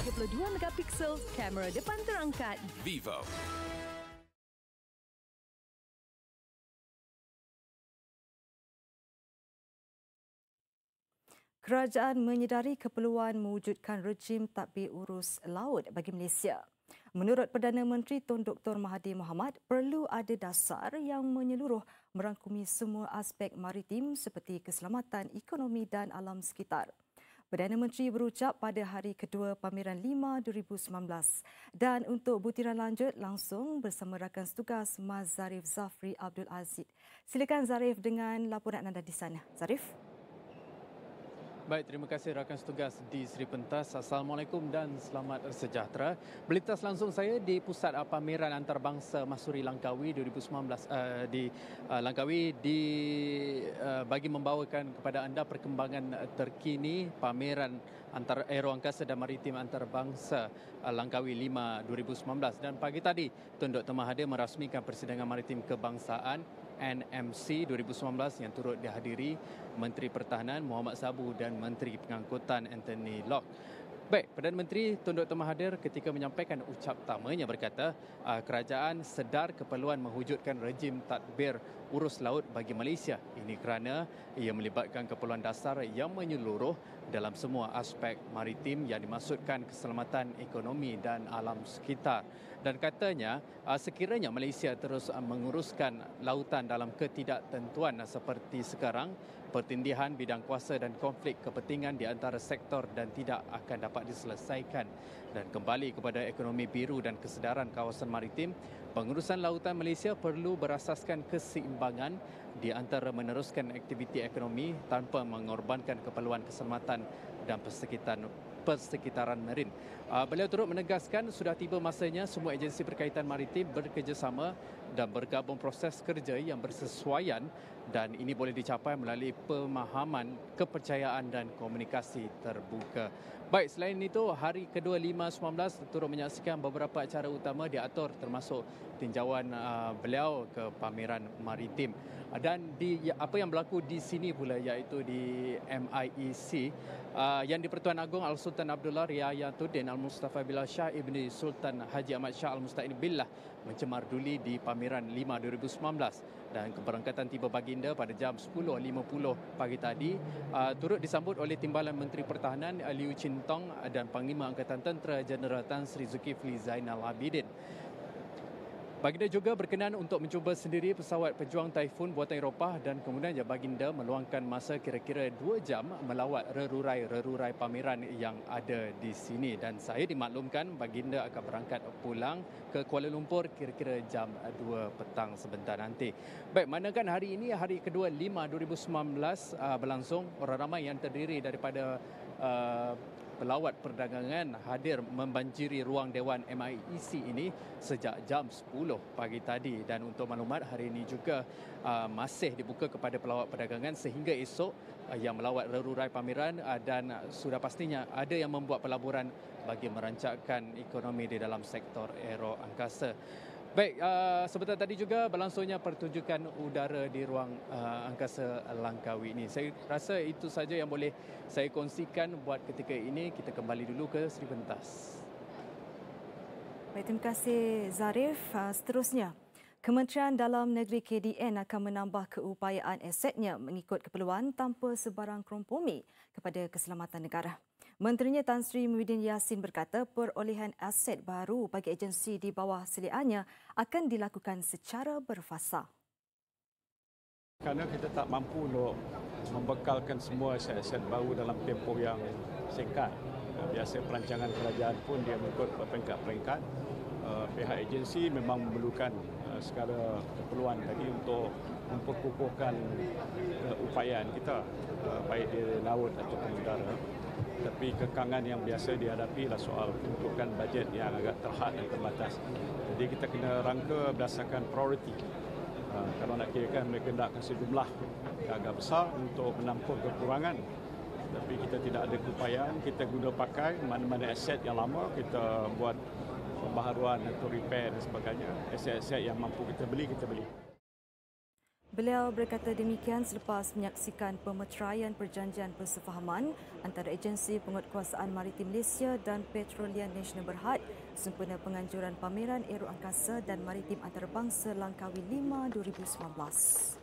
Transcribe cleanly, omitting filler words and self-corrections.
32 megapiksel, kamera depan terangkat. Vivo. Kerajaan menyedari keperluan mewujudkan rejim tadbir urus laut bagi Malaysia. Menurut Perdana Menteri Tun Dr. Mahathir Mohamad, perlu ada dasar yang menyeluruh merangkumi semua aspek maritim seperti keselamatan, ekonomi dan alam sekitar. Perdana Menteri berucap pada hari kedua Pameran 5 2019 dan untuk butiran lanjut langsung bersama rakan setugas Mas Zarif Zafri Abdul Aziz. Silakan Zarif dengan laporan anda di sana. Zarif. Baik, terima kasih rakan setugas di Sri Pentas. Assalamualaikum dan selamat sejahtera. Melintas langsung saya di Pusat Pameran Antarabangsa Masuri Langkawi 2019 di Langkawi bagi membawakan kepada anda perkembangan terkini pameran Aero Angkasa dan Maritim Antarabangsa Langkawi 5 2019. Dan pagi tadi Tun Dr. Mahathir merasmikan Persidangan Maritim Kebangsaan NMC 2019 yang turut dihadiri Menteri Pertahanan Muhammad Sabu dan Menteri Pengangkutan Anthony Locke. Baik, Perdana Menteri Tun Dr. Mahathir ketika menyampaikan ucap tamanya berkata, kerajaan sedar keperluan mewujudkan rejim tadbir urus laut bagi Malaysia. Ini kerana ia melibatkan keperluan dasar yang menyeluruh dalam semua aspek maritim yang dimaksudkan keselamatan ekonomi dan alam sekitar. Dan katanya, sekiranya Malaysia terus menguruskan lautan dalam ketidaktentuan seperti sekarang, pertindihan bidang kuasa dan konflik kepentingan di antara sektor dan tidak akan dapat diselesaikan. Dan kembali kepada ekonomi biru dan kesedaran kawasan maritim, pengurusan lautan Malaysia perlu berasaskan keseimbangan di antara meneruskan aktiviti ekonomi tanpa mengorbankan keperluan keselamatan dan persekitaran marin. Beliau turut menegaskan sudah tiba masanya semua agensi berkaitan maritim bekerjasama dan bergabung proses kerja yang bersesuaian dan ini boleh dicapai melalui pemahaman, kepercayaan dan komunikasi terbuka. Baik, selain itu, hari kedua 5/19 turut menyaksikan beberapa acara utama diatur termasuk tinjauan beliau ke pameran maritim. Dan apa yang berlaku di sini pula iaitu di MIEC yang di-Pertuan Agong Al-Sultan Abdullah Riayatuddin Al-Mustafa Billah Shah Ibni Sultan Haji Ahmad Shah Al-Musta'in Billah mencemar duli di pameran 5 2019 dan keberangkatan tiba baginda pada jam 10.50 pagi tadi turut disambut oleh Timbalan Menteri Pertahanan Liu Chintong dan Panglima Angkatan Tentera Jeneral Tan Sri Zulkifli Zainal Abidin. Baginda juga berkenan untuk mencuba sendiri pesawat pejuang Typhoon buatan Eropah dan kemudian baginda meluangkan masa kira-kira 2 jam melawat rerurai pameran yang ada di sini. Dan saya dimaklumkan baginda akan berangkat pulang ke Kuala Lumpur kira-kira jam 2 petang sebentar nanti. Baik, manakan hari ini hari kedua 5 2019 berlangsung, orang ramai yang terdiri daripada pelawat perdagangan hadir membanjiri ruang Dewan MIEC ini sejak jam 10 pagi tadi. Dan untuk maklumat, hari ini juga masih dibuka kepada pelawat perdagangan sehingga esok yang melawat rerurai pameran dan sudah pastinya ada yang membuat pelaburan bagi merancangkan ekonomi di dalam sektor aero angkasa. Baik, sebentar tadi juga berlangsungnya pertunjukan udara di ruang angkasa Langkawi ini. Saya rasa itu saja yang boleh saya kongsikan buat ketika ini. Kita kembali dulu ke Sri Pentas. Baik, terima kasih Zarif. Seterusnya, Kementerian Dalam Negeri KDN akan menambah keupayaan asetnya mengikut keperluan tanpa sebarang kompromi kepada keselamatan negara. Menterinya Tan Sri Muhyiddin Yassin berkata perolehan aset baru bagi agensi di bawah seliannya akan dilakukan secara berfasa. Kerana kita tak mampu untuk membekalkan semua aset-aset baru dalam tempoh yang singkat. Biasa perancangan kerajaan pun dia mengikut peringkat-peringkat. Pihak agensi memang memerlukan segala keperluan tadi untuk memperkukuhkan keupayaan kita baik di laut ataupun udara. Tapi kekangan yang biasa dihadapi adalah soal peruntukan bajet yang agak terhad dan terbatas. Jadi kita kena rangka berdasarkan prioriti. Kalau nak kirakan mereka nak kasih jumlah yang agak besar untuk menampung kekurangan. Tapi kita tidak ada keupayaan, kita guna pakai mana-mana aset yang lama, kita buat pembaharuan atau repair dan sebagainya. Aset-aset yang mampu kita beli, kita beli. Beliau berkata demikian selepas menyaksikan pemeteraian perjanjian persefahaman antara Agensi Penguatkuasaan Maritim Malaysia dan Petroleum Nasional Berhad sempena penganjuran pameran Aeroangkasa dan Maritim Antarabangsa Langkawi 5 2019.